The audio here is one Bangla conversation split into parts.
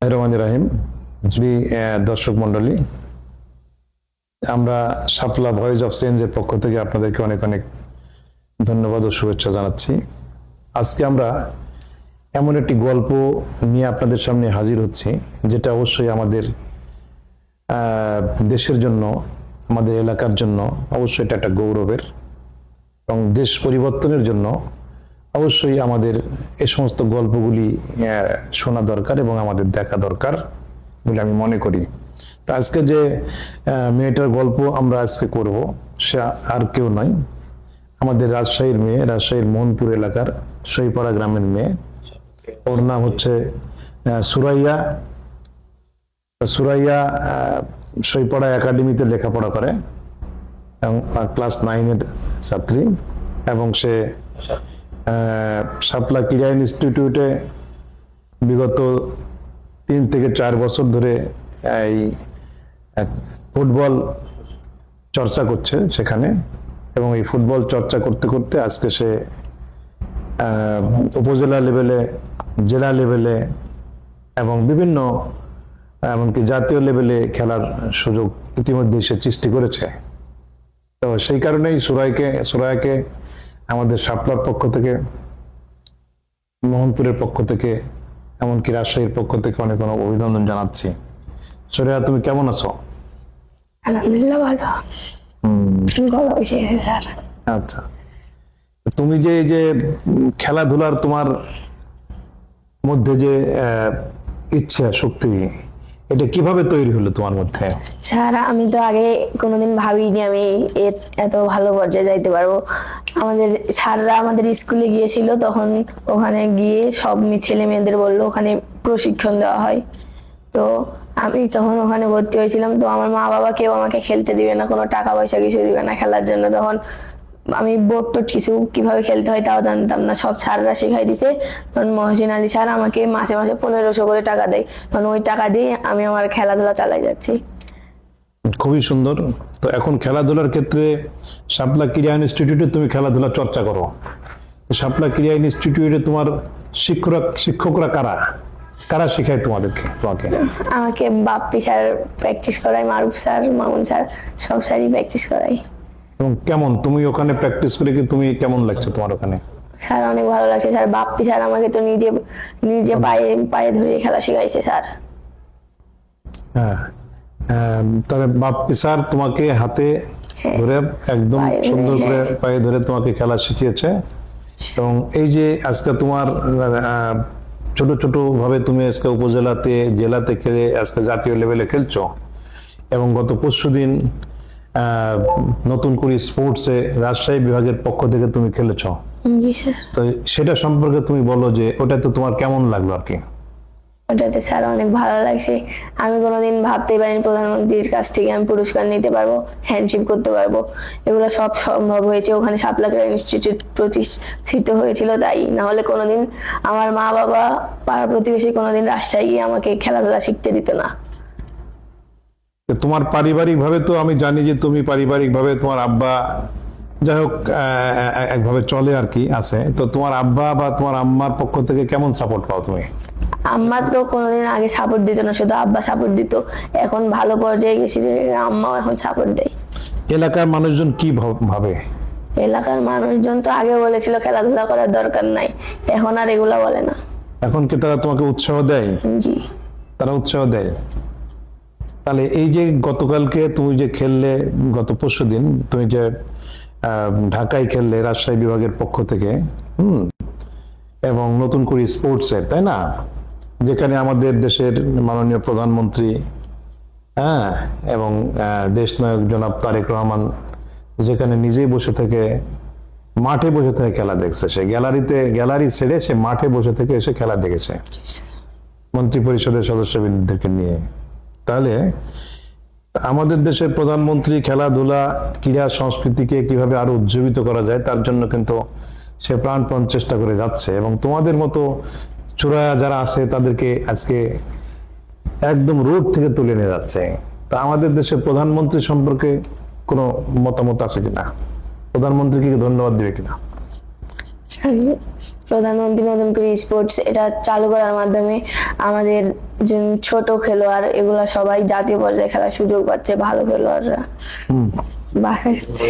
রহমান রাহিম। যদি দর্শক মন্ডলী, আমরা শাপলা ভয়েস অফ চেঞ্জের পক্ষ থেকে আপনাদেরকে অনেক অনেক ধন্যবাদ ও শুভেচ্ছা জানাচ্ছি। আজকে আমরা এমন একটি গল্প নিয়ে আপনাদের সামনে হাজির হচ্ছি, যেটা অবশ্যই আমাদের দেশের জন্য, আমাদের এলাকার জন্য অবশ্যই এটা একটা গৌরবের, এবং দেশ পরিবর্তনের জন্য অবশ্যই আমাদের এই সমস্ত গল্পগুলি শোনা দরকার এবং আমাদের দেখা দরকার বলে আমি মনে করি। তো আজকে যে মেয়েটার গল্প আমরা আজকে করব, সে আর কেউ নয়, আমাদের রাজশাহীর মেয়ে, রাজশাহীর মোহনপুর এলাকার সইপাড়া গ্রামের মেয়ে। ওর নাম হচ্ছে সুরাইয়া। সুরাইয়া সইপাড়া একাডেমিতে লেখাপড়া করে এবং ক্লাস 9-এর ছাত্রী, এবং সে শাপলা ক্রীড়া ইনস্টিটিউটে বিগত 3 থেকে 4 বছর ধরে এই ফুটবল চর্চা করছে সেখানে, এবং এই ফুটবল চর্চা করতে করতে আজকে সে উপজেলা লেভেলে, জেলা লেভেলে এবং বিভিন্ন এমনকি জাতীয় লেভেলে খেলার সুযোগ ইতিমধ্যে সে সৃষ্টি করেছে। তো সেই কারণেই সুরাইয়াকে আমাদের শাপলার পক্ষ থেকে, মোহনপুরের পক্ষ থেকে, এমনকি রাজশাহীর পক্ষ থেকে অনেক অনেক অভিনন্দন জানাচ্ছি। সুরাইয়া, তুমি কেমন আছো? আলহামদুলিল্লাহ ভালো। ভালো হয়েছে স্যার। আচ্ছা, তুমি যে এই যে খেলাধুলার তোমার মধ্যে যে ইচ্ছা শক্তি, এটা কিভাবে তৈরি হলো তোমার মধ্যে? স্যার, আমি তো আগে কোনোদিন ভাবিনি আমি এত ভালো পর্যায়ে যাইতে পারবো। আমাদের স্যাররা আমাদের স্কুলে গিয়েছিল, তখন ওখানে গিয়ে সব ছেলে মেয়েদের বললো ওখানে প্রশিক্ষণ দেওয়া হয়। তো আমি তখন ওখানে ভর্তি হয়েছিলাম। তো আমার মা বাবা কেউ আমাকে খেলতে দিবে না, কোনো টাকা পয়সা কিছু দিবে না খেলার জন্য। তখন আমি বোর্ড টোট কিছু কিভাবে খেলতে হয় তাও জানতাম না, সব স্যাররা শেখাই দিছে। তখন মহসিন আলী স্যার আমাকে মাসে মাসে 1500 করে টাকা দেয়, তখন ওই টাকা দিয়ে আমি আমার খেলাধুলা চালাই যাচ্ছি। খুবই সুন্দর। তো এখন খেলাধুলার ক্ষেত্রে শাপলা ক্রীড়া ইনস্টিটিউটে তুমি খেলাধুলা চর্চা করো। শাপলা ক্রীড়া ইনস্টিটিউটে তোমার শিক্ষকরা কারা কারা শেখায় তোমাকে? আমাকে বাপ্পি স্যার প্র্যাকটিস করায়, মারুফ স্যার, মামুন স্যার, সব স্যারই প্র্যাকটিস করায়। এবং কেমন তুমি ওখানে প্র্যাকটিস করে কি তুমি কেমন লাগছে তোমার ওখানে? স্যার অনেক ভালো লাগছে স্যার। বাপ্পি স্যার আমাকে তো নিজে নিজে পায়ে পায়ে ধরে খেলা শিখাইছে স্যার। হ্যাঁ, তবে বাপ্পি স্যার তোমাকে হাতে ধরে একদম সুন্দর করে পায়ে ধরে তোমাকে খেলা শিখিয়েছে। এবং এই যে আজকে তোমার ছোট ছোট ভাবে তুমি আজকে উপজেলাতে, জেলাতে খেলে আজকে জাতীয় লেভেলে খেলছো, এবং গত পরশুদিন নতুন করে স্পোর্টসে রাজশাহী বিভাগের পক্ষ থেকে তুমি খেলেছ। জি স্যার। তো সেটা সম্পর্কে তুমি বলো যে ওটা তো তোমার কেমন লাগলো আর কি? ওটাতে স্যার অনেক ভালো লাগছে। আমি কোনোদিন ভাবতেই পারিনি প্রধানমন্ত্রীর কাছ থেকে আমি পুরস্কার নিতে পারবো, হ্যান্ডশিপ করতে পারবো। এগুলো সব সম্ভব হয়েছে ওখানে শাপলা ক্রীড়া ইনস্টিটিউট প্রতিষ্ঠিত হয়েছিল, তাই না হলে কোনোদিন আমার মা বাবা, পাড়া প্রতিবেশী কোনোদিন রাজশাহী গিয়ে আমাকে খেলাধুলা শিখতে দিত না। তোমার পারিবারিক ভাবে তো আমি জানি যে তুমি পারিবারিক ভাবে তোমার আব্বা, যাই হোক, একভাবে চলে আর কি আছে। তো তোমার আব্বা বা তোমার আম্মার পক্ষ থেকে কেমন সাপোর্ট পাও তুমি? আম্মা তো কোনোদিন আগে সাপোর্ট দিত না, শুধু আব্বা সাপোর্ট দিত। এখন ভালো পর্যায়ে গেছি, আম্মাও এখন সাপোর্ট দেয়। এলাকার মানুষজন কি ভাবে? এলাকার মানুষজন তো আগে বলেছিল খেলাধুলা করার দরকার নাই, এখন আর এগুলা বলে না। এখন কি তারা তোমাকে উৎসাহ দেয়? জি, তারা উৎসাহ দেয়। তাহলে এই যে গতকালকে তুমি যে খেললে, গত পরশুদিন তুমি যে ঢাকায় খেললে রাজশাহী বিভাগের পক্ষ থেকে, এবং নতুন করে স্পোর্টসের, তাই না, যেখানে আমাদের দেশের মাননীয় প্রধানমন্ত্রী, হ্যাঁ, এবং দেশ নায়ক জনাব তারেক রহমান যেখানে নিজেই বসে থেকে, মাঠে বসে থেকে খেলা দেখছে, সে গ্যালারি ছেড়ে সে মাঠে বসে থেকে এসে খেলা দেখেছে মন্ত্রী পরিষদের সদস্যবৃন্দদেরকে নিয়ে। তাহলে আমাদের দেশের প্রধানমন্ত্রী খেলাধুলা, ক্রীড়া সংস্কৃতিকে কিভাবে আরো উজ্জীবিত করা যায় তার জন্য কিন্তু সে প্রাণপণ চেষ্টা করে যাচ্ছে, এবং তোমাদের মতো চোরা যারা আছে তাদেরকে আজকে একদম রোড থেকে তুলে নিয়ে যাচ্ছে। তা আমাদের দেশের প্রধানমন্ত্রী সম্পর্কে কোনো মতামত আছে কিনা? প্রধানমন্ত্রীকে ধন্যবাদ দিবে কিনা? প্রধানমন্ত্রী নতুন করে স্পোর্টস এটা চালু করার মাধ্যমে আমাদের যে ছোট খেলোয়াড় এগুলা সবাই জাতীয় পর্যায়ে খেলার সুযোগ পাচ্ছে, ভালো খেলোয়াড়রা বাসায় যাচ্ছে।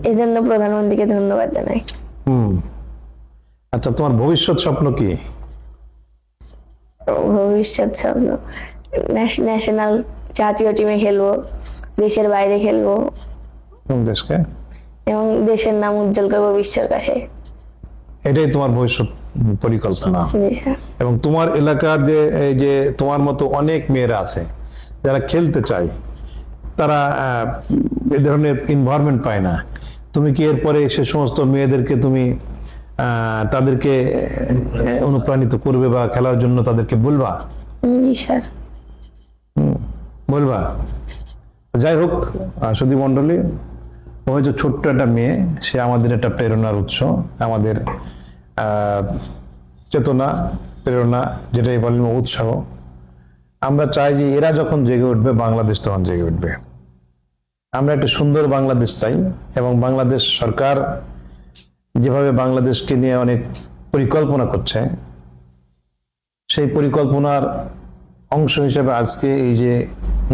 এই জন্য প্রধানমন্ত্রীকে ধন্যবাদ জানাই। আচ্ছা, তোমার ভবিষ্যৎ স্বপ্ন কি? ভবিষ্যৎ স্বপ্ন ন্যাশনাল জাতীয় টিমে খেলবো, দেশের বাইরে খেলবো কোন দেশকে? এবং দেশের নাম উজ্জ্বল করবো বিশ্বের কাছে। এটাই তোমার ভবিষ্যৎ পরিকল্পনা। জি স্যার। এবং তোমার এলাকার যে এই যে তোমার মতো অনেক মেয়েরা আছে যারা খেলতে চায়, তারা এই ধরনের ইনভায়রনমেন্ট পায় না। তুমি কি এরপরে সে সমস্ত মেয়েদেরকে তুমি তাদেরকে অনুপ্রাণিত করবে বা খেলার জন্য তাদেরকে বলবা? জি স্যার। বলবা? যাই হোক, সুধী মণ্ডলী, ও হচ্ছে ছোট্ট একটা মেয়ে, সে আমাদের একটা প্রেরণার উৎস, আমাদের চেতনা, প্রেরণা, যেটাই বলেন উৎসাহ। আমরা চাই যে এরা যখন জেগে উঠবে, বাংলাদেশ তখন জেগে উঠবে। আমরা একটা সুন্দর বাংলাদেশ চাই, এবং বাংলাদেশ সরকার যেভাবে বাংলাদেশকে নিয়ে অনেক পরিকল্পনা করছে, সেই পরিকল্পনার অংশ হিসেবে আজকে এই যে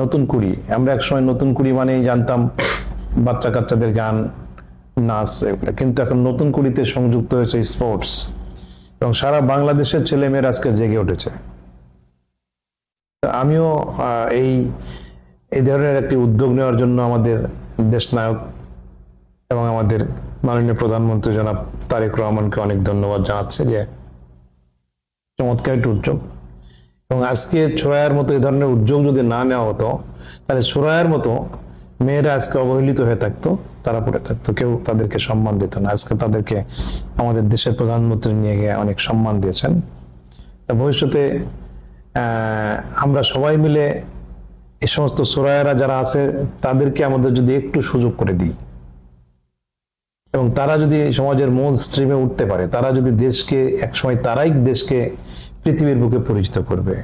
নতুন কুড়ি, আমরা একসময় নতুন কুড়ি মানেই জানতাম বাচ্চা কাচ্চাদের গান, নাচ, এগুলো, কিন্তু এখন নতুন কুড়িতে সংযুক্ত হয়েছে স্পোর্টস, এবং সারা বাংলাদেশের ছেলেমেয়েরা আজকে জেগে উঠেছে। আমিও এই ধরনের একটি উদ্যোগ নেওয়ার জন্য আমাদের দেশনায়ক এবং আমাদের মাননীয় প্রধানমন্ত্রী জনাব তারেক রহমানকে অনেক ধন্যবাদ জানাচ্ছি, যে চমৎকার একটি উদ্যোগ। এবং আজকে সুরায়ার মতো এই ধরনের উদ্যোগ যদি না নেওয়া হতো, তাহলে সুরায়ার মতো মেয়েরা আজকে অবহেলিত হয়ে থাকতো, তারা পড়ে থাকতো, কেউ তাদেরকে সম্মান দিত না। আজকে তাদেরকে আমাদের দেশের প্রধানমন্ত্রী নিয়ে গিয়ে অনেক সম্মান দিয়েছেন। তা ভবিষ্যতে আমরা সবাই মিলে এই সমস্ত সুরায়ারা যারা আছে তাদেরকে আমাদের যদি একটু সুযোগ করে দিই, এবং তারা যদি সমাজের মূল স্ট্রিমে উঠতে পারে, তারা যদি দেশকে একসময়, তারাই দেশকে পৃথিবীর বুকে পরিচিত করবে।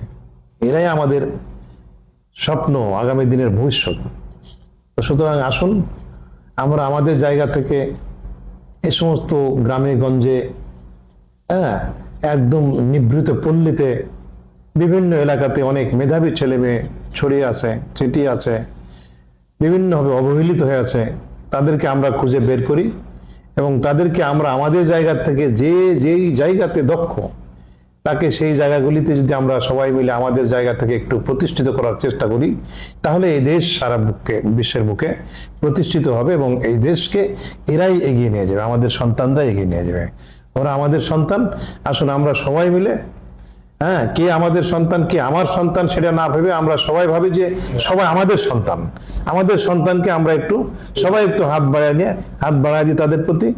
এরাই আমাদের স্বপ্ন, আগামী দিনের ভবিষ্যৎ। তো সুতরাং আসুন আমরা আমাদের জায়গা থেকে এই সমস্ত গ্রামে গঞ্জে, একদম নিভৃত পল্লীতে, বিভিন্ন এলাকাতে অনেক মেধাবী ছেলে মেয়ে ছড়িয়ে আছে, ছিটিয়ে আছে, বিভিন্নভাবে অবহেলিত হয়ে আছে, তাদেরকে আমরা খুঁজে বের করি, এবং তাদেরকে আমরা আমাদের জায়গা থেকে যেই জায়গাতে দক্ষ, তাকে সেই জায়গাগুলিতে যদি আমরা সবাই মিলে আমাদের জায়গা থেকে একটু প্রতিষ্ঠিত করার চেষ্টা করি, তাহলে এই দেশ সারা বিশ্বের বুকে প্রতিষ্ঠিত হবে, এবং এই দেশকে এরাই এগিয়ে নিয়ে যাবে, আমাদের সন্তানরা এগিয়ে নিয়ে যাবে। ওরা আমাদের সন্তান। আসুন আমরা সবাই মিলে, কে আমাদের সন্তান, কে আমার সন্তান, সেটা না ভেবে আমরা সবাই ভাবি যে সবাই আমাদের সন্তান। আমাদের সন্তানকে আমরা সবাই একটু হাত বাড়ায় দিয়ে তাদের প্রতি,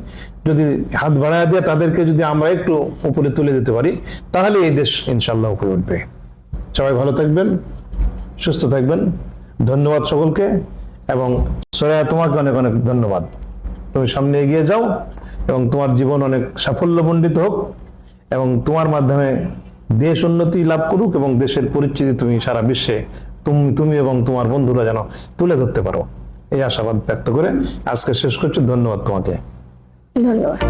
যদি হাত বাড়ায় দিয়ে তাদেরকে যদি আমরা একটু উপরে তুলে দিতে পারি, তাহলে এই দেশ ইনশাল্লাহ উপরে উঠবে। সবাই ভালো থাকবেন, সুস্থ থাকবেন। ধন্যবাদ সকলকে, এবং সুরায়া, তোমাকে অনেক অনেক ধন্যবাদ। তুমি সামনে এগিয়ে যাও, এবং তোমার জীবন অনেক সাফল্যমণ্ডিত হোক, এবং তোমার মাধ্যমে দেশ উন্নতি লাভ করুক, এবং দেশের পরিচিতি তুমি সারা বিশ্বে তুমি এবং তোমার বন্ধুরা যেন তুলে ধরতে পারো, এই আশাবাদ ব্যক্ত করে আজকে শেষ করছি। ধন্যবাদ তোমাকে। ধন্যবাদ।